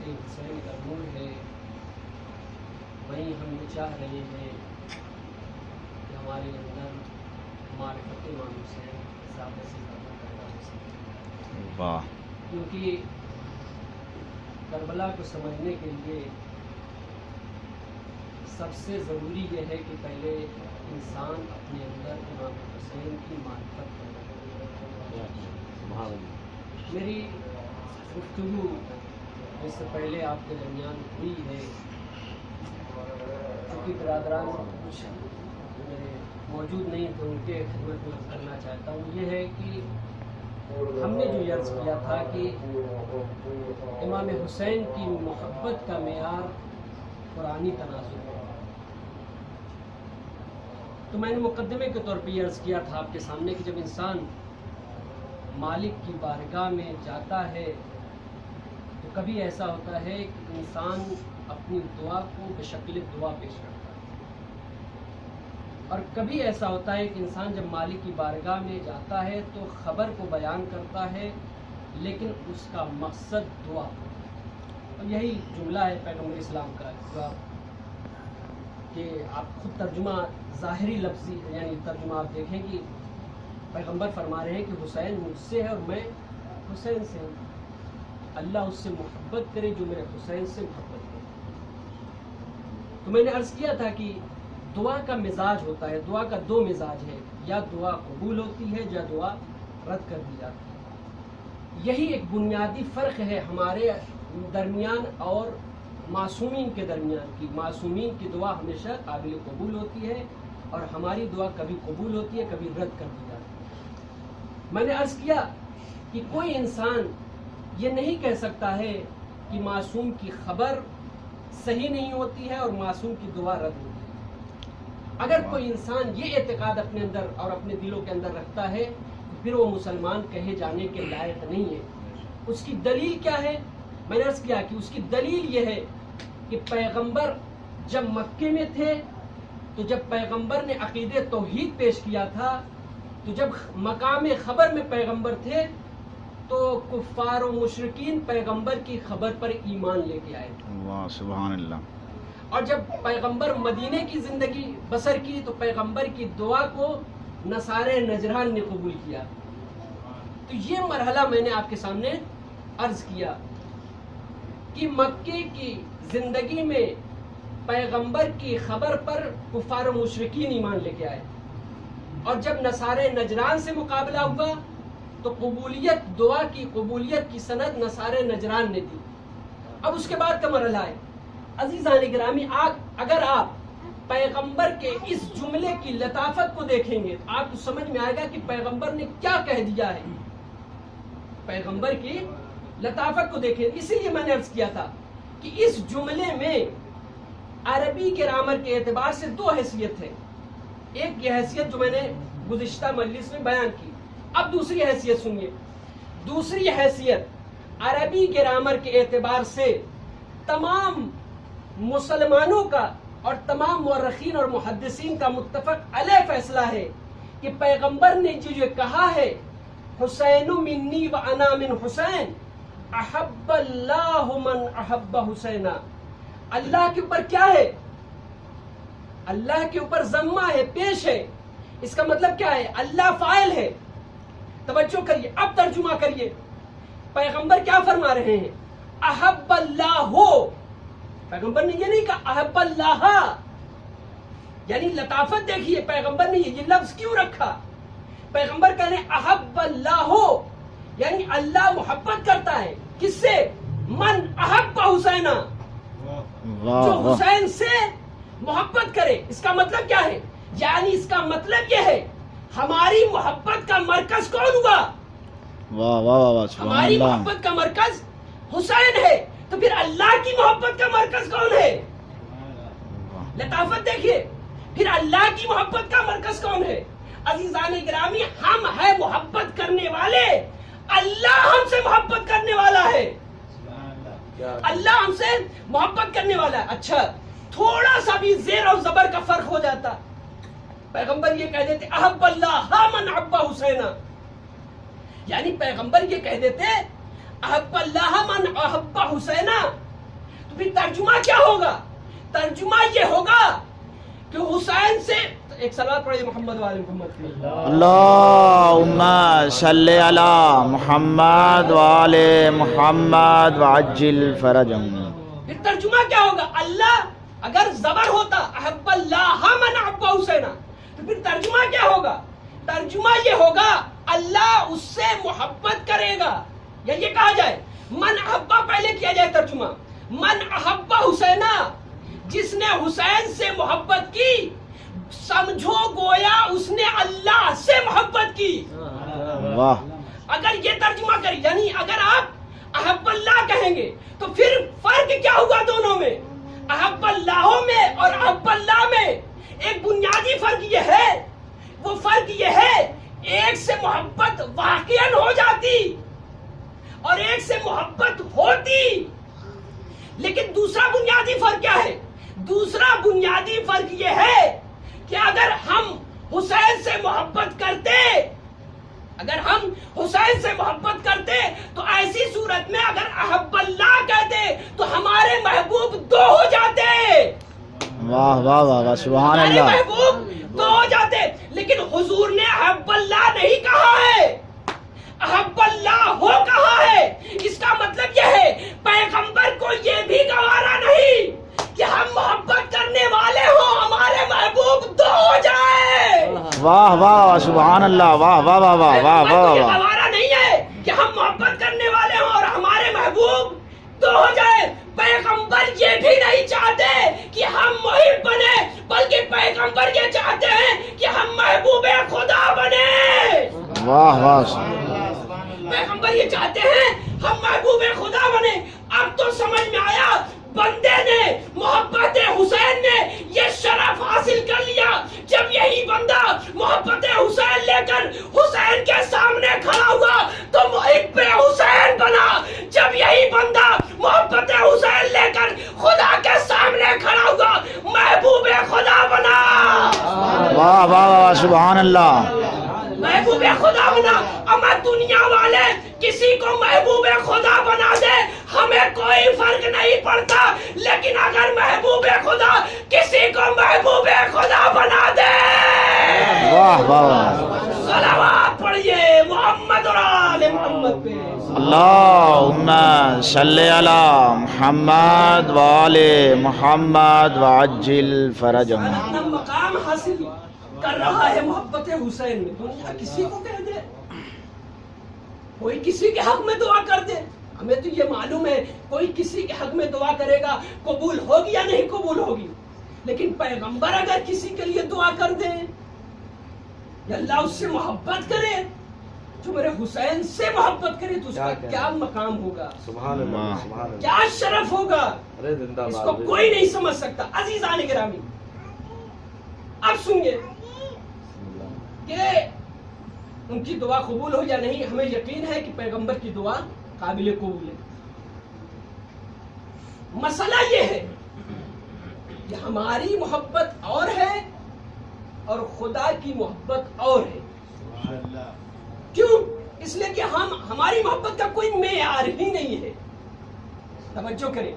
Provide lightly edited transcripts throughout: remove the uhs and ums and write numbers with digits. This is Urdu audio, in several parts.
کہ حسین کا نور ہے، وہیں ہم یہ چاہ رہے ہیں کہ ہمارے اندر معرفت امام حسین زیادہ سے زیادہ پیدا ہو سکے۔ واہ! کیونکہ کربلا کو سمجھنے کے لیے سب سے ضروری یہ ہے کہ پہلے انسان اپنے اندر امام حسین کی معرفت کرے۔ میری گفتگو اس سے پہلے آپ کے درمیان ہوئی ہے، چونکہ برادران کچھ میرے موجود نہیں تھے، ان کے خدمت میں کرنا چاہتا ہوں۔ یہ ہے کہ ہم نے جو عرض کیا تھا کہ امام حسین کی محبت کا معیار قرآنی تناسب ہے، تو میں نے مقدمے کے طور پہ یہ عرض کیا تھا آپ کے سامنے کہ جب انسان مالک کی بارگاہ میں جاتا ہے تو کبھی ایسا ہوتا ہے کہ انسان اپنی دعا کو بشکل دعا پیش کرتا ہے، اور کبھی ایسا ہوتا ہے کہ انسان جب مالک کی بارگاہ میں جاتا ہے تو خبر کو بیان کرتا ہے لیکن اس کا مقصد دعا، اور یہی جملہ ہے پیغمبر اسلام کا کہ آپ خود ترجمہ ظاہری لفظی یعنی ترجمہ آپ دیکھیں کہ پیغمبر فرما رہے ہیں کہ حسین مجھ سے ہے اور میں حسین سے ہوں، اللہ اس سے محبت کرے جو میرے حسین سے محبت کرے۔ تو میں نے عرض کیا تھا کہ دعا کا مزاج ہوتا ہے، دعا کا دو مزاج ہے، یا دعا قبول ہوتی ہے یا دعا رد کر دی جاتی ہے۔ یہی ایک بنیادی فرق ہے ہمارے درمیان اور معصومین کے درمیان کی۔ معصومین کی دعا ہمیشہ قابل قبول ہوتی ہے اور ہماری دعا کبھی قبول ہوتی ہے کبھی رد کر دی جاتی ہے۔ میں نے عرض کیا کہ کوئی انسان یہ نہیں کہہ سکتا ہے کہ معصوم کی خبر صحیح نہیں ہوتی ہے اور معصوم کی دعا رد ہوتی ہے۔ اگر کوئی انسان یہ اعتقاد اپنے اندر اور اپنے دلوں کے اندر رکھتا ہے پھر وہ مسلمان کہے جانے کے لائق نہیں ہے۔ اس کی دلیل کیا ہے؟ میں نے عرض کیا کہ اس کی دلیل یہ ہے کہ پیغمبر جب مکے میں تھے تو جب پیغمبر نے عقید توحید پیش کیا تھا تو جب مقام خبر میں پیغمبر تھے تو کفار و مشرکین پیغمبر کی خبر پر ایمان لے کے آئے تھے۔ واہ سبحان اللہ! اور جب پیغمبر مدینے کی زندگی بسر کی تو پیغمبر کی دعا کو نصارے نجران نے قبول کیا۔ تو یہ مرحلہ میں نے آپ کے سامنے عرض کیا کہ مکے کی زندگی میں پیغمبر کی خبر پر کفار و مشرکین ایمان لے کے آئے، اور جب نصارے نجران سے مقابلہ ہوا تو قبولیت دعا کی قبولیت کی سند نصارے نجران نے دی۔ اب اس کے بعد کا مرحلہ ہے عزیزان گرامی، اگر آپ پیغمبر کے اس جملے کی لطافت کو دیکھیں گے تو آپ کو سمجھ میں آئے گا کہ پیغمبر نے کیا کہہ دیا ہے۔ پیغمبر کی لطافت کو دیکھیں، اسی لیے میں نے عرض کیا تھا کہ اس جملے میں عربی گرامر کے اعتبار سے دو حیثیت ہے۔ ایک یہ حیثیت جو میں نے گزشتہ مجلس میں بیان کی، اب دوسری حیثیت سنیے۔ دوسری حیثیت عربی گرامر کے اعتبار سے تمام مسلمانوں کا اور تمام مورخین اور محدثین کا متفق علیہ فیصلہ ہے کہ پیغمبر نے جو یہ کہا ہے حسین منی و انا من حسین احب اللہ من احب حسینا، اللہ کے اوپر کیا ہے؟ اللہ کے اوپر ضمہ ہے، پیش ہے۔ اس کا مطلب کیا ہے؟ اللہ فاعل ہے۔ توجہ کریے، اب ترجمہ کریے پیغمبر کیا فرما رہے ہیں؟ احب اللہ ہو۔ پیغمبر نے یہ نہیں کہا احب اللہ، یعنی لطافت دیکھیے پیغمبر نے یہ لفظ کیوں رکھا۔ پیغمبر کہہ رہے ہیں احب اللہ ہو، یعنی اللہ محبت کرتا ہے کس سے؟ من احب حسینا، جو حسین سے محبت کرے۔ اس کا مطلب کیا ہے؟ یعنی اس کا مطلب یہ ہے ہماری محبت کا مرکز کون ہوا؟ واہ واہ واہ سبحان ہماری اللہ! محبت کا مرکز حسین ہے، تو پھر اللہ کی محبت کا مرکز کون ہے؟ لطافت دیکھیے، پھر اللہ کی محبت کا مرکز کون ہے؟ عزیزان گرامی، ہم ہے محبت کرنے والے، اللہ ہم سے محبت کرنے والا ہے۔ اللہ ہم سے محبت کرنے والا ہے۔ اچھا، تھوڑا سا بھی زیر اور زبر کا فرق ہو جاتا، پیغمبر یہ کہہ دیتے احب اللہ من احب حسینا، یعنی پیغمبر یہ کہہ دیتے احب اللہ من احب حسینا، پھر ترجمہ کیا ہوگا؟ ترجمہ یہ ہوگا کہ حسین سے ایک صلوات پڑھیے محمد والے محمد کی. اللہم صلی علی محمد وآل محمد وعجل فرجهم. پھر ترجمہ کیا ہوگا؟ اللہ اگر زبر ہوتا احب اللہ من احب حسینا تو پھر ترجمہ کیا ہوگا؟ ترجمہ یہ ہوگا اللہ اس سے محبت کرے گا. یا یہ کہا جائے من احبا پہلے کیا جائے ترجمہ من احب حسینا، جس نے حسین سے محبت کی سمجھو گویا اس نے اللہ سے محبت کی. واہ. اگر یہ ترجمہ کریں یعنی اگر آپ احب اللہ کہیں گے تو پھر فرق کیا ہوا دونوں میں؟ احب اللہ میں اور احب اللہ میں ایک بنیادی فرق یہ ہے، وہ فرق یہ ہے ایک سے محبت واقعاً ہو جاتی اور ایک سے محبت ہوتی. لیکن دوسرا بنیادی فرق کیا ہے؟ دوسرا بنیادی فرق یہ ہے کہ اگر ہم حسین سے محبت کرتے، اگر ہم حسین سے محبت کرتے تو ایسی صورت میں اگر احب اللہ کہتے تو ہمارے محبوب دو ہو جاتے. واہ واہ واہ واہ سبحان ہمارے اللہ. محبوب دو ہو جاتے. لیکن حضور نے احب اللہ نہیں کہا ہے، احب اللہ ہو کہا ہے. اس کا مطلب یہ ہے پیغمبر کو یہ بھی گوارا نہیں کہ ہم محبت کرنے والے ہوں ہمارے محبوب دو ہو جائے. واہ واہ واہ سبحان اللہ. واہ واہ واہ واہ واہ واہ یہ واہ. گوارا نہیں ہے کہ ہم محبت کرنے والے ہوں اور ہمارے محبوب دو ہو جائے. پیغمبر یہ بھی نہیں چاہتے کہ ہم محب بنے، بلکہ پیغمبر یہ چاہتے ہیں کہ ہم محبوب خدا بنے. واہ واہ. پیغمبر یہ چاہتے ہیں ہم محبوب خدا بنے. اب تو سمجھ میں آیا بندے نے محبت حسین نے یہ شرف حاصل کر لیا جب یہی بندہ محبت حسین لے کر حسین کے سامنے کھڑا ہوا تو محب حسین بنا. جب یہی بندہ محبت حسین لے کر خدا کے سامنے کھڑا ہوا محبوب خدا بنا. واہ واہ واہ سبحان اللہ. محبوب خدا بنا. اما دنیا والے کسی کو محبوب خدا بنا دے ہمیں کوئی فرق نہیں پڑتا، لیکن اگر محبوب خدا کسی کو محبوب خدا بنا دے واہ واہ واہ. صلوات پڑھیے محمد اور آل محمد پہ. اللہم صلی علی محمد وآل محمد وعجل فرجهم. اپنا مقام حاصل کر رہا ہے محبت حسین میں. دنیا کسی کو کہہ دے، کوئی کسی کے حق میں دعا کر دے، ہمیں تو یہ معلوم ہے کوئی کسی کے حق میں دعا کرے گا قبول ہوگی یا نہیں قبول ہوگی. لیکن پیغمبر اگر کسی کے لیے دعا کر دے یا اللہ اس سے محبت کرے، جو میرے حسین سے محبت کرے تو اس کا کیا مقام ہوگا، سبحان اللہ سبحان اللہ. کیا شرف ہوگا، ارے زندہ اس باد. کو کوئی نہیں سمجھ سکتا. عزیزان گرامی اب سنیے کہ ان کی دعا قبول ہو یا نہیں. ہمیں یقین ہے کہ پیغمبر کی دعا قابل قبول ہے. مسئلہ یہ ہے کہ ہماری محبت اور ہے اور خدا کی محبت اور ہے. کیوں؟ اس لیے کہ ہماری محبت کا کوئی معیار ہی نہیں ہے. توجہ کریں،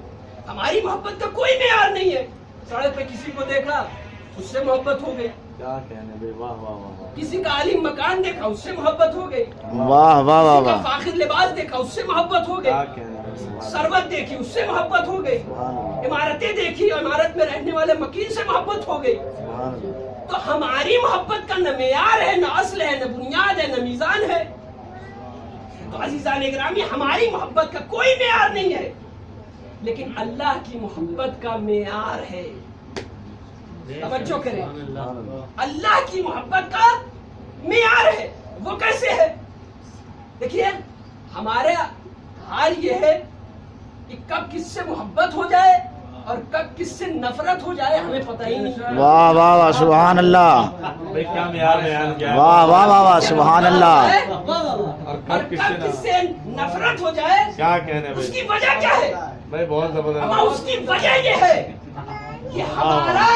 ہماری محبت کا کوئی معیار نہیں ہے. سڑک پہ کسی کو دیکھا اس سے محبت ہو گئی، کیا کہنے بھائی. واہ واہ واہ واہ. کسی کا عالم مکان دیکھا اس سے محبت ہو گئی، واہ واہ واہ کسی کا واہ. فاخر لباس دیکھا اس سے محبت ہو گئی، کیا کہنے بھائی. ثروت دیکھی اس سے محبت ہو گئی، سبحان اللہ عمارتیں دیکھی عمارت میں رہنے والے مکین سے محبت ہو گئی. سبحان اللہ. تو ہماری محبت کا نہ معیار ہے، نہ اصل ہے، نہ بنیاد ہے، نہ میزان ہے. تو عزیزان گرامی ہماری محبت کا کوئی معیار نہیں ہے، لیکن اللہ کی محبت کا معیار ہے. توجہ کریں، اللہ کی محبت کا معیار ہے. وہ کیسے ہے؟ دیکھیے ہمارے حال یہ ہے کہ کب کس سے محبت ہو جائے اور کب کس سے نفرت ہو جائے ہمیں پتہ ہی نہیں. واہ واہ واہ سبحان اللہ. بھائی کیا معیار بیان کیا ہے. واہ واہ واہ واہ سبحان اللہ. اور کب کس سے نفرت ہو جائے کیا کہنے اس بھائی. کی وجہ کیا ہے؟ بھائی بہت اما زبردست. اس کی وجہ یہ ہے کہ ہمارا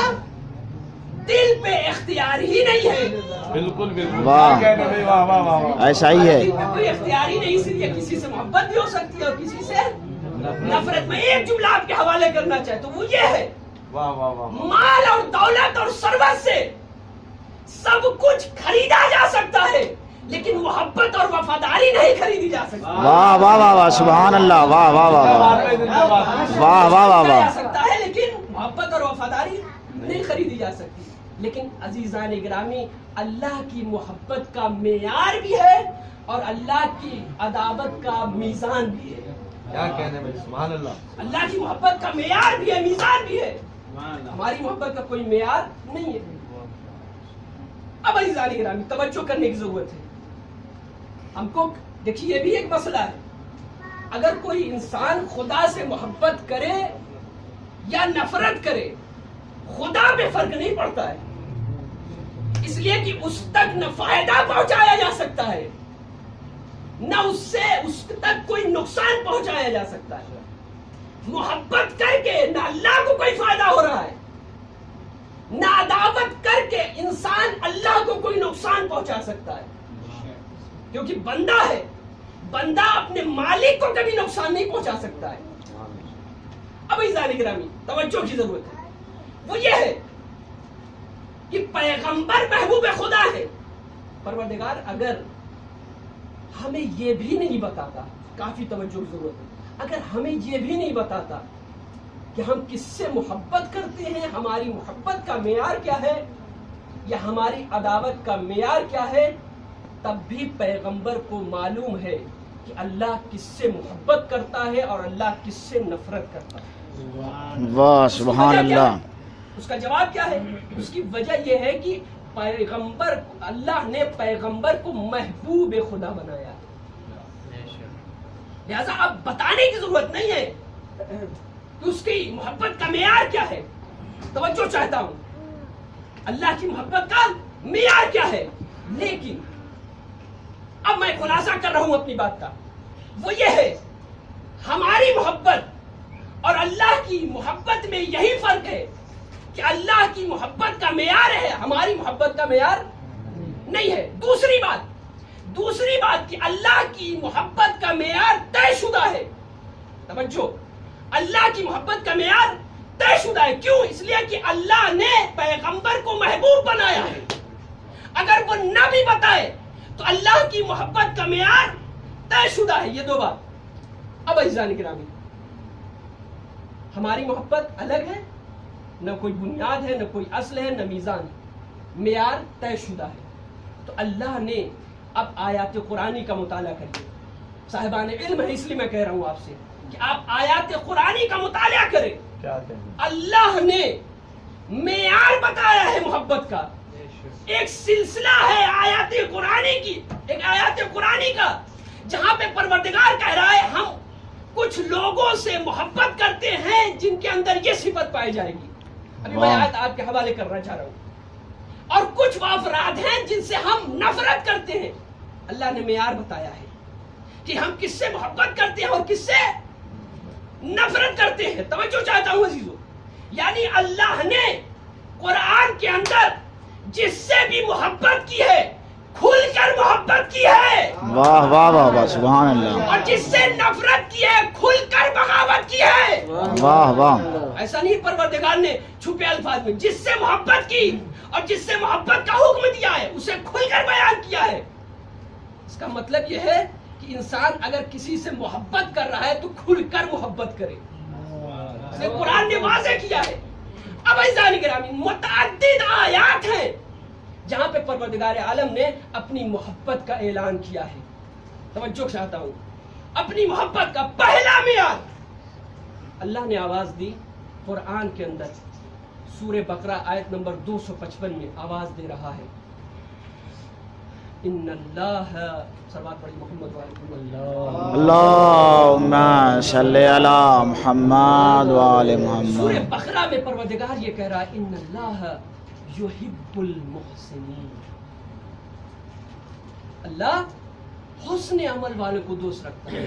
دل پہ اختیار ہی نہیں ہے. بالکل بالکل. واہ. کیا کہنے بھائی. واہ واہ واہ واہ. ایسا ہی ہے. دل پہ کوئی اختیار ہی نہیں، اس لیے کسی سے محبت بھی ہو سکتی ہے اور کسی سے نفرت میں ایک جملہ آپ کے حوالے کرنا چاہتا ہوں، وہ یہ ہے واہ واہ واہ مال اور دولت اور ثروت سے سب کچھ خریدا جا سکتا ہے، لیکن محبت اور وفاداری نہیں خریدی جا سکتی۔ واہ واہ واہ واہ سبحان اللہ واہ واہ واہ واہ واہ واہ واہ جا واہ سکتا ہے لیکن محبت اور وفاداری نہیں خریدی جا سکتی۔ لیکن عزیزان گرامی، اللہ کی محبت کا معیار بھی ہے اور اللہ کی عداوت کا میزان بھی ہے۔ کیا کہنے میں، سبحان اللہ۔ اللہ کی محبت کا معیار بھی ہے، میزان بھی ہے، ہماری محبت کا کوئی معیار نہیں ہے۔ اب عزیزان گرامی توجہ کرنے کی ضرورت ہے ہم کو۔ دیکھیے یہ بھی ایک مسئلہ ہے، اگر کوئی انسان خدا سے محبت کرے یا نفرت کرے، خدا پہ فرق نہیں پڑتا ہے، اس لیے کہ اس تک نہ فائدہ پہنچایا جا سکتا ہے نہ اس تک کوئی نقصان پہنچایا جا سکتا ہے۔ محبت کر کے نہ اللہ کو کوئی فائدہ ہو رہا ہے، نہ عداوت کر کے انسان اللہ کو کوئی نقصان پہنچا سکتا ہے، کیونکہ بندہ ہے، بندہ اپنے مالک کو کبھی نقصان نہیں پہنچا سکتا ہے۔ اب عزیزان گرامی توجہ کی ضرورت ہے، وہ یہ ہے کہ پیغمبر محبوب خدا ہے۔ پروردگار اگر ہمیں یہ بھی نہیں بتاتا، کافی توجہ کی ضرورت ہے، اگر ہمیں یہ بھی نہیں بتاتا کہ ہم کس سے محبت کرتے ہیں، ہماری محبت کا معیار کیا ہے یا ہماری عداوت کا معیار کیا ہے، تب بھی پیغمبر کو معلوم ہے کہ اللہ کس سے محبت کرتا ہے اور اللہ کس سے نفرت کرتا ہے۔ واہ سبحان اللہ۔ اس کا جواب کیا ہے؟ اس کی وجہ یہ ہے کہ پیغمبر، اللہ نے پیغمبر کو محبوب خدا بنایا ہے، لہذا اب بتانے کی ضرورت نہیں ہے کہ اس کی محبت کا معیار کیا ہے۔ توجہ چاہتا ہوں، اللہ کی محبت کا معیار کیا ہے، لیکن اب میں خلاصہ کر رہا ہوں اپنی بات کا، وہ یہ ہے ہماری محبت اور اللہ کی محبت میں یہی فرق ہے کہ اللہ کی محبت کا معیار ہے، ہماری محبت کا معیار نہیں ہے۔ دوسری بات کہ اللہ کی محبت کا معیار طے شدہ ہے۔ توجہ، اللہ کی محبت کا معیار طے شدہ ہے، کیوں؟ اس لیے کہ اللہ نے پیغمبر کو محبوب بنایا ہے۔ اگر وہ نہ بھی بتائے تو اللہ کی محبت کا معیار طے شدہ ہے۔ یہ دو بات۔ اب عزیزان گرامی، ہماری محبت الگ ہے، نہ کوئی بنیاد ہے، نہ کوئی اصل ہے، نہ میزان ہے، معیار طے شدہ ہے۔ تو اللہ نے اب آیات قرآنی کا مطالعہ کریے، صاحبان علم ہے اس لیے میں کہہ رہا ہوں آپ سے کہ آپ آیات قرآنی کا مطالعہ کریں۔ کیا کہنے، اللہ نے معیار بتایا ہے محبت کا، ایک سلسلہ ہے آیات قرآنی کی، ایک آیات قرآنی کا جہاں پہ پروردگار کہہ رہا ہے ہم کچھ لوگوں سے محبت کرتے ہیں جن کے اندر یہ صفت پائی جائے گی۔ ابھی میں آیت آپ کے حوالے کرنا چاہ رہا ہوں۔ اور کچھ وہ افراد ہیں جن سے ہم نفرت کرتے ہیں۔ اللہ نے معیار بتایا ہے کہ ہم کس سے محبت کرتے ہیں اور کس سے نفرت کرتے ہیں۔ توجہ چاہتا ہوں عزیزو، یعنی اللہ نے قرآن کے اندر جس سے بھی محبت کی ہے کھل کر محبت کی ہے، واہ واہ واہ واہ سبحان اللہ۔ اور جس سے نفرت کی ہے کھل کر بغاوت کی ہے۔ واہ واہ ایسا نہیں پروردگار نے چھپے الفاظ میں جس سے محبت کی اور جس سے محبت کا حکم دیا ہے اسے کھل کر بیان کیا ہے۔ اس کا مطلب یہ ہے کہ انسان اگر کسی سے محبت کر رہا ہے تو کھل کر محبت کرے، اسے قرآن نے واضح کیا ہے۔ اب عزیزان گرامی متعدد آیات ہیں جہاں پہ پروردگار عالم نے اپنی محبت کا اعلان کیا ہے۔ توجہ چاہتا ہوں، اپنی محبت کا پہلا معیار اللہ نے آواز دی قرآن کے اندر، سورہ بقرہ آیت نمبر 255 میں آواز دے رہا ہے، ان اللہ، صلوات پڑھی محمد وعلیہ اللہم صلی علی محمد وعلی محمد۔ سورہ بقرہ میں پروردگار یہ کہہ رہا ہے ان اللہ یحب المحسنین، اللہ حسن عمل والوں کو دوست رکھتا ہے،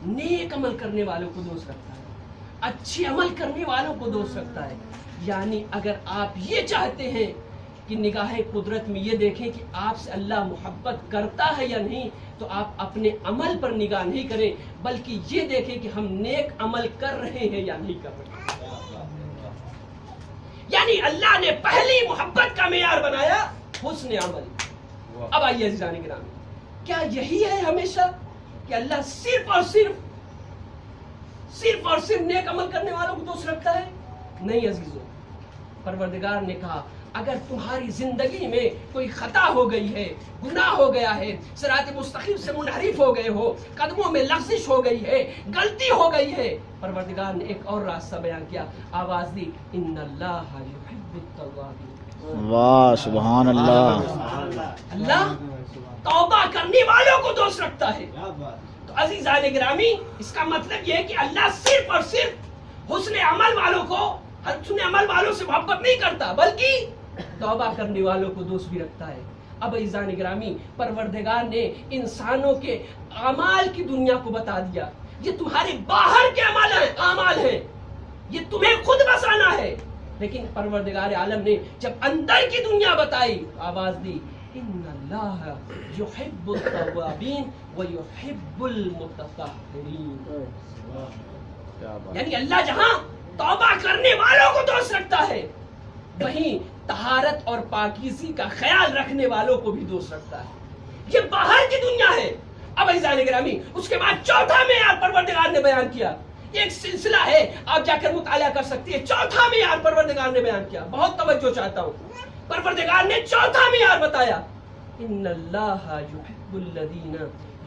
نیک عمل کرنے والوں کو دوست رکھتا ہے، اچھے عمل کرنے والوں کو دوست رکھتا ہے۔ یعنی اگر آپ یہ چاہتے ہیں کہ نگاہ قدرت میں یہ دیکھیں کہ آپ سے اللہ محبت کرتا ہے یا نہیں، تو آپ اپنے عمل پر نگاہ نہیں کریں، بلکہ یہ دیکھیں کہ ہم نیک عمل کر رہے ہیں یا نہیں کر رہے۔ یعنی اللہ نے پہلی محبت کا معیار بنایا حسن عمل۔ اب آئیے عزیزان گرامی، کیا یہی ہے ہمیشہ کہ اللہ صرف اور صرف نیک عمل کرنے والوں کو دوست رکھتا ہے؟ نہیں عزیزوں، پروردگار نے کہا اگر تمہاری زندگی میں کوئی خطا ہو گئی ہے، گناہ ہو گیا ہے، صراط مستقیم سے منحرف ہو گئے ہو، قدموں میں لغزش ہو گئی ہے، غلطی ہو گئی ہے، پروردگار نے ایک اور راستہ بیان کیا، آواز دی، ان اللہ یحب التوابین۔ واہ سبحان اللہ، اللہ توبہ کرنے والوں کو دوست رکھتا ہے۔ تو عزیزان گرامی، اس کا مطلب یہ ہے کہ اللہ صرف اور صرف حسن عمل والوں کو، حسن عمل والوں سے محبت نہیں کرتا، بلکہ توبہ کرنے والوں کو دوست بھی رکھتا ہے۔ اب عزیزان گرامی، پروردگار نے انسانوں کے اعمال کی دنیا کو بتا دیا، یہ تمہارے باہر کے اعمال ہیں، یہ تمہیں خود بسانا ہے، لیکن پروردگار عالم نے جب اندر کی دنیا بتائی، آواز دی، ان اللہ یحب التوابین ویحب المتطہرین۔ یعنی اللہ جہاں توبہ کرنے والوں کو دوست رکھتا ہے، وہیں طہارت اور پاکیزی کا خیال رکھنے والوں کو بھی دوست رکھتا ہے۔ یہ باہر کی دنیا ہے۔ اب عزیزان گرامی، اس کے بعد چوتھا معیار پروردگار نے بیان کیا، ایک سلسلہ ہے، آپ جا کر مطالعہ کر سکتی ہے۔ چوتھا معیار پروردگار نے بیان کیا، بہت توجہ چاہتا ہوں۔ پروردگار نے چوتھا معیار بتایا، ان اللہ یحب الذین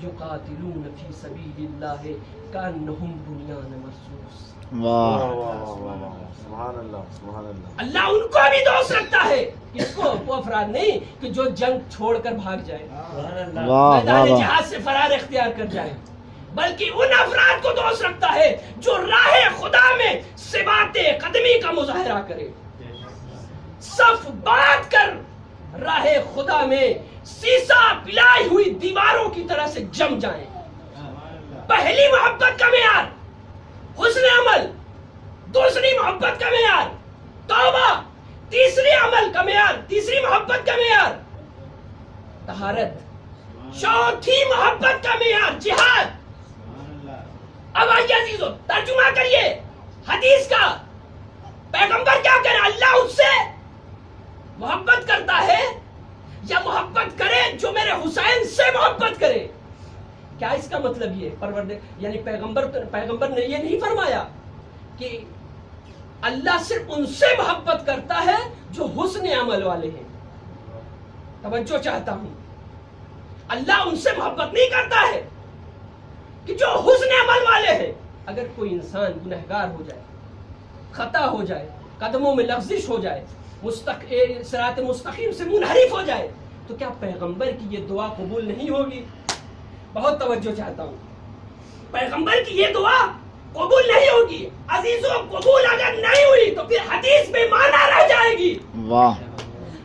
یقاتلون فی سبیل اللہ کانہم بنیان مرصوص۔ واہ سبحان اللہ سبحان اللہ۔ اللہ ان کو بھی دوست رکھتا ہے، کس کو؟ وہ افراد نہیں کہ جو جنگ چھوڑ کر بھاگ جائے، واہ واہ میدان واہ، جہاد سے فرار اختیار کر جائے، بلکہ ان افراد کو دوست رکھتا ہے جو راہ خدا میں ثبات قدمی کا مظاہرہ کرے، صف بات کر راہ خدا میں سیسا پلائی ہوئی دیواروں کی طرح سے جم جائیں۔ پہلی محبت کا معیار حسن عمل، دوسری محبت کا معیار توبہ، تیسری عمل کا معیار، تیسری محبت کا معیار طہارت، چوتھی محبت کا معیار جہاد۔ اب آئیے عزیزو، ترجمہ کریے حدیث کا، پیغمبر کیا کرے؟ اللہ اس سے محبت کرتا ہے یا محبت کرے جو میرے حسین سے محبت کرے؟ کیا اس کا مطلب یہ یعنی پیغمبر نے یہ نہیں فرمایا کہ اللہ صرف ان سے محبت کرتا ہے جو حسن عمل والے ہیں؟ توجہ چاہتا ہوں، اللہ ان سے محبت نہیں کرتا ہے کہ جو حسن عمل والے ہیں۔ اگر کوئی انسان گنہگار ہو جائے، خطا ہو جائے، قدموں میں لغزش ہو جائے، صراط مستقیم سے منحرف ہو جائے، تو کیا پیغمبر کی یہ دعا قبول نہیں ہوگی؟ بہت توجہ چاہتا ہوں، پیغمبر کی یہ دعا قبول نہیں ہوگی۔ عزیزوں، قبول اگر نہیں ہوئی تو پھر حدیث بے معنی رہ جائے گی، واہ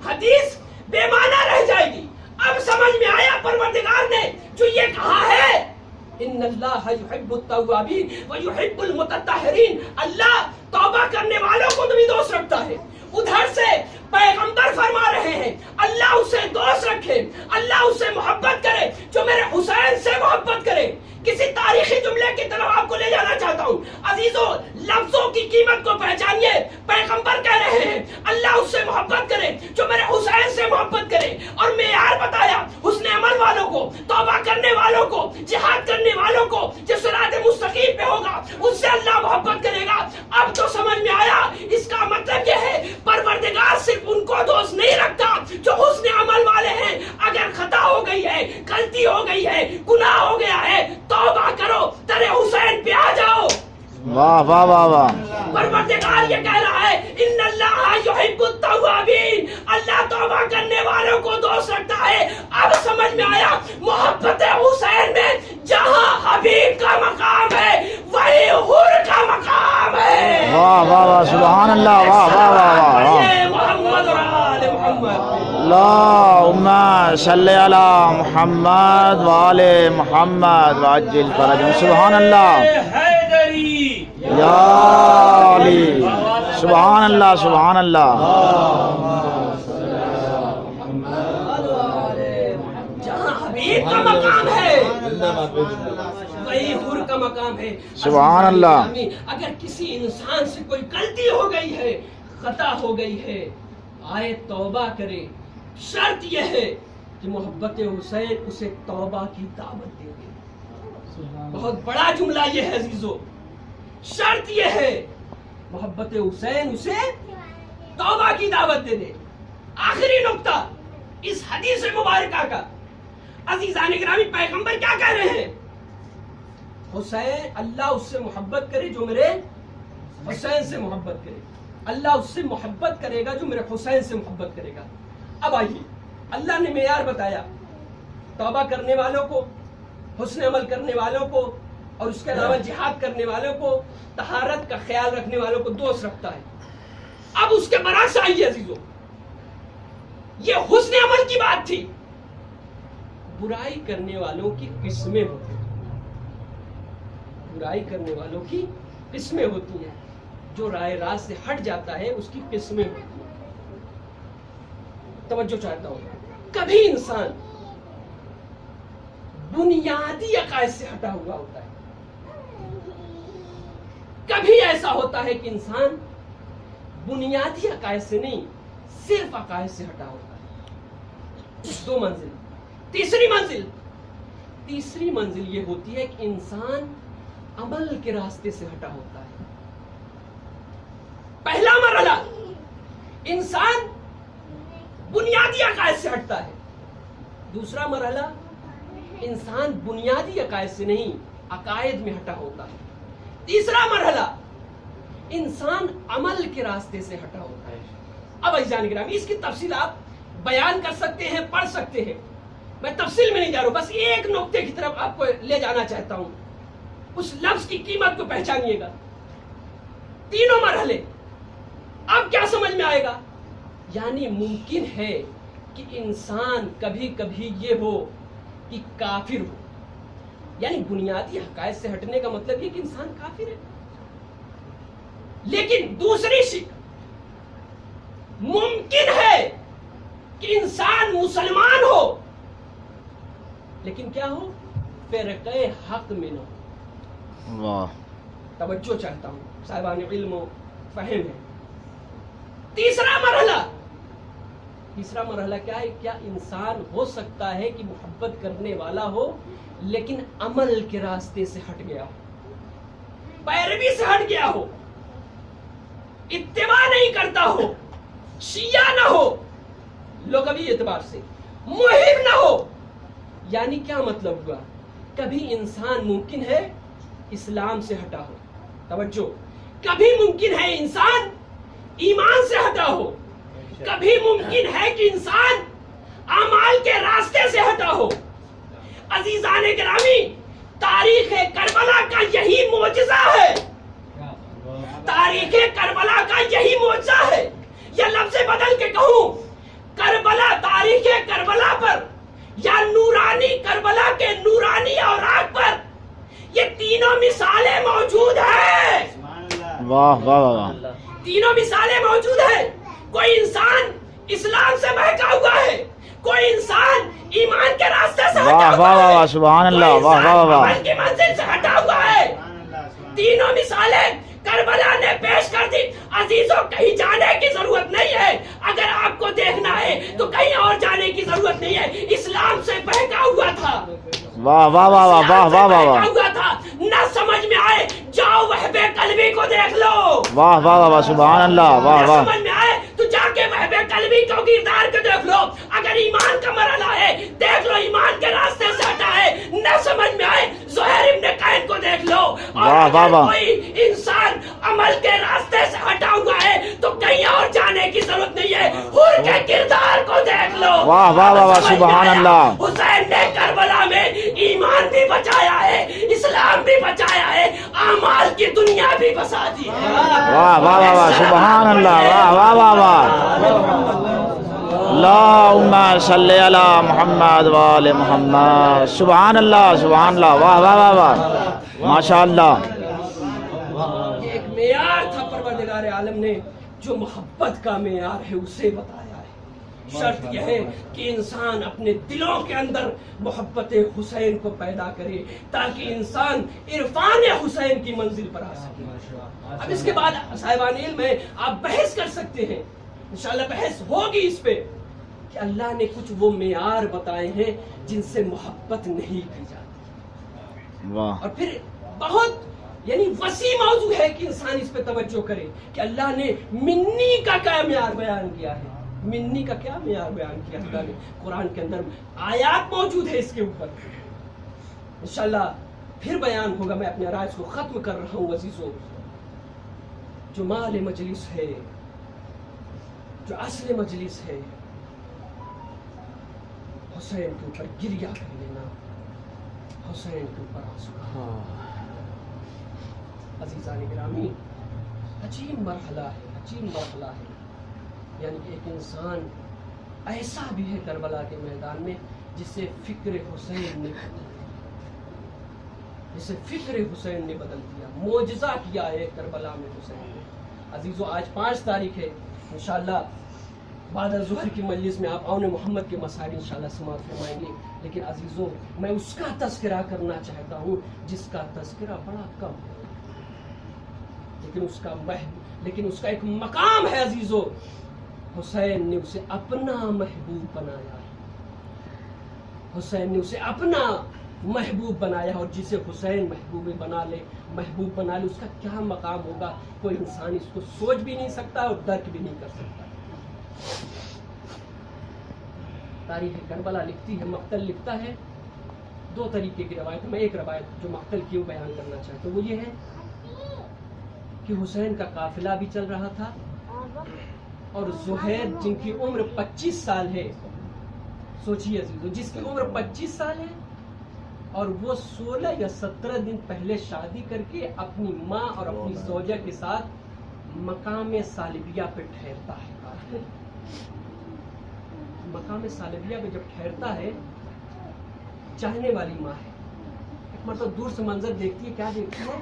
حدیث بے معنی رہ جائے گی۔ اب سمجھ میں آیا پروردگار نے جو یہ کہا ہے، ان اللہ یحب التوابین ویحب المتطہرین، اللہ توبہ کرنے والوں کو بھی دوست رکھتا ہے۔ ادھر سے پیغمبر فرما رہے ہیں اللہ اسے دوست رکھے، اللہ اسے محبت کرے جو میرے حسین سے محبت کرے۔ کسی تاریخی جملے کی طرف آپ کو لے جانا چاہتا ہوں۔ عزیزوں، لفظوں کی قیمت کو پہچانیے۔ پیغمبر کہہ رہے ہیں اللہ اس سے محبت کرے جو میرے حسین سے محبت کرے، اور معیار بتایا حسن عمل والوں کو، توبہ کرنے والوں کو، جہاد کرنے والوں کو، جو صراط مستقیم پہ ہوگا اس سے اللہ محبت کرے گا۔ اب تو سمجھ میں آیا، اس کا مطلب یہ ہے پروردگار صرف ان کو دوست نہیں رکھتا جو حسن عمل والے ہیں۔ اگر خطا ہو گئی ہے، غلطی ہو گئی ہے، گناہ ہو گیا ہے، توبہ کرو، تیرے حسین پہ آ جاؤ۔ واہ واہ واہ واہ، پروردگار یہ کہہ رہا ہے ان اللہ یحب التوابین، اللہ توبہ کرنے والوں کو دوست رکھتا ہے۔ اب سمجھ میں آیا، محبت حسین میں جہاں حبیب کا مقام ہے وہی حور کا مقام ہے۔ واہ واہ واہ، سبحان اللہ، واہ واہ واہ واہ، محمد اور آل محمد۔ اللہم صلی علی محمد وآل محمد وعجل فرجهم، سبحان اللہ یا علی، سبحان اللہ سبحان اللہ۔ وہی حور کا مقام ہے. سبحان اللہ. اگر کسی انسان سے کوئی غلطی ہو گئی ہے، خطا ہو گئی ہے، آئے توبہ کرے. شرط یہ ہے کہ محبت حسین اسے توبہ کی دعوت دے گی. بہت بڑا جملہ یہ ہے عزیزو. شرط یہ ہے محبت حسین اسے توبہ کی دعوت دے دے. آخری نقطہ اس حدیث مبارکہ کا. عزیزان گرامی، پیغمبر کیا کہہ رہے ہیں؟ حسین، اللہ اس سے محبت کرے جو میرے حسین سے محبت کرے. اللہ اس سے محبت کرے گا جو میرے حسین سے محبت کرے گا. اب آئیے، اللہ نے معیار بتایا. توبہ کرنے والوں کو، حسن عمل کرنے والوں کو، اور اس کے علاوہ جہاد کرنے والوں کو، طہارت کا خیال رکھنے والوں کو دوست رکھتا ہے. اب اس کے برعکس آئیے عزیزو، یہ حسن عمل کی بات تھی. برائی کرنے والوں کی قسمیں ہوتی ہیں. برائی کرنے والوں کی قسمیں ہوتی ہیں. جو رائے راست سے ہٹ جاتا ہے اس کی قسمیں ہوتی ہیں. توجہ چاہتا ہوں، کبھی انسان بنیادی عقائد سے ہٹا ہوا ہوتا ہے. کبھی ایسا ہوتا ہے کہ انسان بنیادی عقائد سے نہیں، صرف عقائد سے ہٹا ہوتا ہے. دو منزل. تیسری منزل یہ ہوتی ہے کہ انسان عمل کے راستے سے ہٹا ہوتا ہے. پہلا مرحلہ انسان بنیادی عقائد سے ہٹتا ہے. دوسرا مرحلہ انسان بنیادی عقائد سے نہیں، عقائد میں ہٹا ہوتا ہے. تیسرا مرحلہ انسان عمل کے راستے سے ہٹا ہوتا ہے. اب عزیزان گرامی، اس کی تفصیل آپ بیان کر سکتے ہیں، پڑھ سکتے ہیں. میں تفصیل میں نہیں جا رہا ہوں، بس ایک نقطے کی طرف آپ کو لے جانا چاہتا ہوں. اس لفظ کی قیمت کو پہچانیے گا. تینوں مرحلے اب کیا سمجھ میں آئے گا؟ یعنی ممکن ہے کہ انسان کبھی کبھی یہ ہو کہ کافر ہو. یعنی بنیادی حقائق سے ہٹنے کا مطلب یہ کہ انسان کافر ہے. لیکن دوسری شک، ممکن ہے کہ انسان مسلمان ہو لیکن کیا ہو؟ فرقہ حق میں نہ ہو. واہ. توجہ چاہتا ہوں، صاحبان علم و فہم ہے. تیسرا مرحلہ کیا ہے؟ کیا انسان ہو سکتا ہے کہ محبت کرنے والا ہو لیکن عمل کے راستے سے ہٹ گیا ہو، پیروی سے ہٹ گیا ہو، اتباع نہیں کرتا ہو، شیعہ نہ ہو، لغوی اعتبار سے محب نہ ہو. یعنی کیا مطلب ہوا؟ کبھی انسان ممکن ہے اسلام سے ہٹا ہو. توجہ، کبھی ممکن ہے انسان ایمان سے ہٹا ہو، کبھی ممکن ہے کہ انسان اعمال کے راستے سے ہٹا ہو. عزیزان گرامی، تاریخ کربلا کا یہی معجزہ ہے. تاریخ کربلا کا یہی معجزہ ہے. یا لفظ بدل کے کہوں، کربلا، تاریخ کربلا پر یا نورانی کربلا کے نورانی اوراق پر یہ تینوں مثالیں موجود ہیں. واہ واہ واہ. تینوں مثالیں موجود ہیں. کوئی انسان اسلام سے بہکا ہوا ہے، کوئی انسان ایمان کے راستے سے ہٹا ہوا ہے، واہ سبحان اللہ. واہ واہ واہ. عمل کی منزل سے ہٹا ہوا ہے. تینوں مثالیں کربلا نے پیش کر دی. عزیزوں، کہیں جانے کی ضرورت نہیں ہے. اگر آپ کو دیکھنا ہے تو کہیں اور جانے کی ضرورت نہیں ہے. اسلام سے بہکا ہوا تھا. واہ واہ واہ واہ واہ واہ واہ. بہکا ہوا تھا. نہ سمجھ میں آئے، جاؤ وہب قلبی کو دیکھ لو. واہ واہ واہ سبحان اللہ. واہ نہ واہ. سمجھ میں آئے تو جا کے وہب قلبی کو کردار کو دیکھ لو. اگر ایمان کا مرحلہ ہے دیکھ لو، ایمان کے راستے سے ہٹا ہے. نہ سمجھ میں آئے زہیر ابن قین کو دیکھ لو. اور اگر کوئی انسان عمل کے راستے سے ہٹا ہوا ہے تو کہیں اور جانے کی ضرورت نہیں ہے. حور کے کردار کو دیکھ لو. واہ واہ واہ واہ سبحان اللہ. حسین نے کربلا میں ایمان بھی بچایا ہے، اسلام بھی بچایا ہے، اعمال کی دنیا بھی بسا دی ہے. واہ واہ واہ واہ سبحان اللہ. واہ واہ واہ واہ. اللہم صلی علی محمد وآل محمد. سبحان اللہ سبحان اللہ. واہ واہ واہ واہ ماشاء اللہ. یہ ایک معیار تھا پروردگار عالم نے جو محبت کا معیار ہے اسے بتایا ہے. شرط یہ ہے کہ انسان اپنے دلوں کے اندر محبت حسین کو پیدا کرے تاکہ انسان عرفان حسین کی منزل پر آ سکے. اب اس کے بعد صاحبان علم ہے، آپ بحث کر سکتے ہیں، انشاءاللہ بحث ہوگی اس پہ کہ اللہ نے کچھ وہ معیار بتائے ہیں جن سے محبت نہیں کی جاتی. واہ اور پھر بہت یعنی وسیع موضوع ہے کہ انسان اس پہ توجہ کرے کہ اللہ نے منی کا کیا معیار بیان کیا ہے. منی کا کیا معیار بیان کیا اللہ نے قرآن کے اندر، آیات موجود ہے اس کے اوپر. انشاءاللہ پھر بیان ہوگا. میں اپنے رائز کو ختم کر رہا ہوں عزیزوں. جو مال مجلس ہے، جو اصل مجلس ہے، حسین کے اوپر گریہ کر لینا، حسین کے اوپر آنسو. عزیزان گرامی، عجیب مرحلہ ہے، عجیب مرحلہ ہے. یعنی کہ ایک انسان ایسا بھی ہے کربلا کے میدان میں جسے فکر حسین نے بدل دیا، جسے فکر حسین نے بدل دیا. معجزہ کیا ہے کربلا میں حسین نے. عزیزو آج 5 تاریخ ہے. انشاءاللہ بعد ظہر کی مجلس میں آپ اون محمد کے مسائل انشاءاللہ سماعت فرمائیں گے. لیکن عزیزو میں اس کا تذکرہ کرنا چاہتا ہوں جس کا تذکرہ بڑا کم ہے، لیکن اس کا ایک مقام ہے عزیزو. حسین نے اسے اپنا محبوب بنایا ہے. حسین نے اسے اپنا محبوب بنایا، اور جسے حسین محبوب بنا لے اس کا کیا مقام ہوگا کوئی انسان اس کو سوچ بھی نہیں سکتا اور درک بھی نہیں کر سکتا. تاریخ کربلا لکھتی ہے، مقتل لکھتا ہے. 2 طریقے کی روایت. میں ایک روایت جو مقتل کی بیان کرنا چاہتا ہوں وہ یہ ہے کہ حسین کا قافلہ بھی چل رہا تھا اور زہیر جن کی عمر 25 سال ہے، سوچیے عزیزو، جس کی عمر 25 سال ہے اور وہ 16 یا 17 دن پہلے شادی کر کے اپنی ماں اور اپنی زوجہ کے ساتھ مقام صالبیہ پہ ٹھہرتا ہے. مقام صالبیہ پہ جب ٹھہرتا ہے، چاہنے والی ماں ہے، ایک مرتبہ دور سے منظر دیکھتی ہے. کیا دیکھتی ہے؟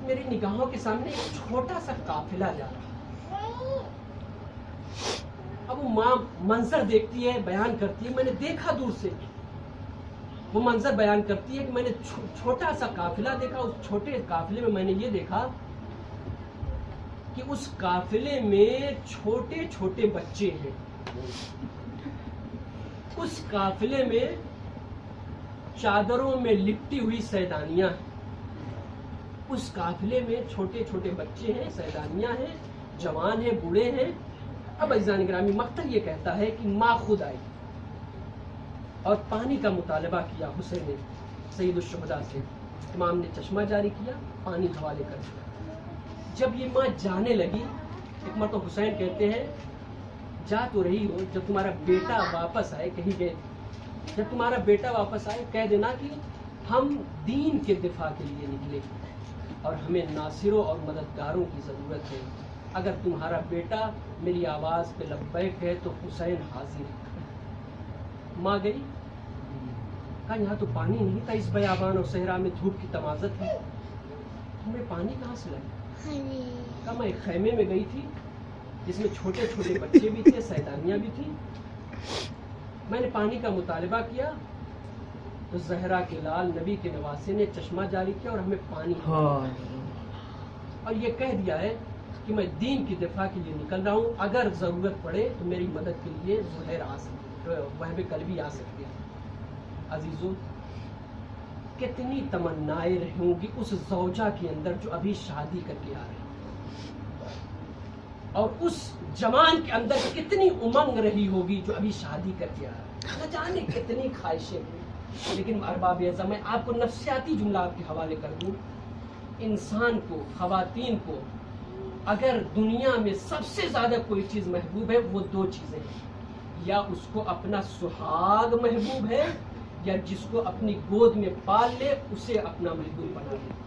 میری نگاہوں کے سامنے ایک چھوٹا سا قافلہ جا رہا ہے. اب وہ ماں منظر دیکھتی ہے، بیان کرتی ہے میں نے دیکھا دور سے. وہ منظر بیان کرتی ہے کہ میں نے چھوٹا سا قافلہ دیکھا. اس چھوٹے قافلے میں نے یہ دیکھا کہ اس قافلے میں چھوٹے چھوٹے بچے ہیں. اس قافلے میں چادروں میں لپٹی ہوئی سیدانیاں ہیں. اس قافلے میں چھوٹے چھوٹے بچے ہیں، سیدانیاں ہیں، جوان ہیں، بوڑھے ہیں. اب عزیزان گرامی، مقتل یہ کہتا ہے کہ ماں خود آئی اور پانی کا مطالبہ کیا حسین نے سید الشہداء سے. امام نے چشمہ جاری کیا، پانی حوالے کر دیا. جب یہ ماں جانے لگی، ایک مرتبہ حسین کہتے ہیں جا تو رہی ہو، جب تمہارا بیٹا واپس آئے، کہیں گئے، جب تمہارا بیٹا واپس آئے کہہ دینا کہ ہم دین کے دفاع کے لیے نکلے اور ہمیں ناصروں اور مددگاروں کی ضرورت ہے. اگر تمہارا بیٹا میری آواز پہ لبیک ہے تو حسین حاضر ہے. ماں گئی، کہا یہاں تو پانی نہیں تھا، اس بیابان اور صحرا میں دھوپ کی تمازت ہے، تمہیں پانی کہاں سے لگا؟ کہا میں ایک خیمے میں گئی تھی جس میں چھوٹے چھوٹے بچے بھی تھے، سیدانیاں بھی تھیں. میں نے پانی کا مطالبہ کیا تو زہرا کے لال نبی کے نواسے نے چشمہ جاری کیا اور ہمیں پانی اور یہ کہہ دیا ہے کہ میں دین کی دفاع کے لیے نکل رہا ہوں، اگر ضرورت پڑے تو میری مدد کے لیے زہیر آ سکتے، وہب قلبی آ سکتے ہیں. عزیزو، کتنی تمنائیں رہوں گی اس زوجہ کے اندر جو ابھی شادی کر کے آ رہی، اور اس جوان کے اندر کتنی امنگ رہی ہوگی جو ابھی شادی کر کے آ رہا ہے. نہ جانے کتنی خواہشیں ہوئی. لیکن ارباب اعظم، میں آپ کو نفسیاتی جملہ آپ کے حوالے کر دوں. انسان کو، خواتین کو اگر دنیا میں سب سے زیادہ کوئی چیز محبوب ہے وہ 2 چیزیں ہیں. یا اس کو اپنا سہاگ محبوب ہے، یا جس کو اپنی گود میں پال لے اسے اپنا محبوب بنا لے.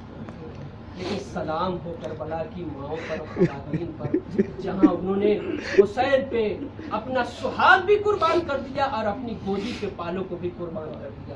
لیکن سلام ہو کربلا کی ماؤں پر اور خواتین پر، جہاں انہوں نے حسین پہ اپنا سہاگ بھی قربان کر دیا اور اپنی گودی کے پالوں کو بھی قربان کر دیا.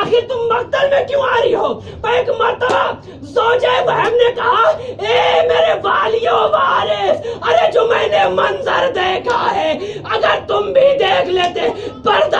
آخر تم مقتل میں کیوں آ رہی ہو؟ ایک مرتبہ زوجہ وہب نے کہا اے میرے والیو وارث، ارے جو میں نے منظر دیکھا ہے اگر تم بھی دیکھ لیتے پردہ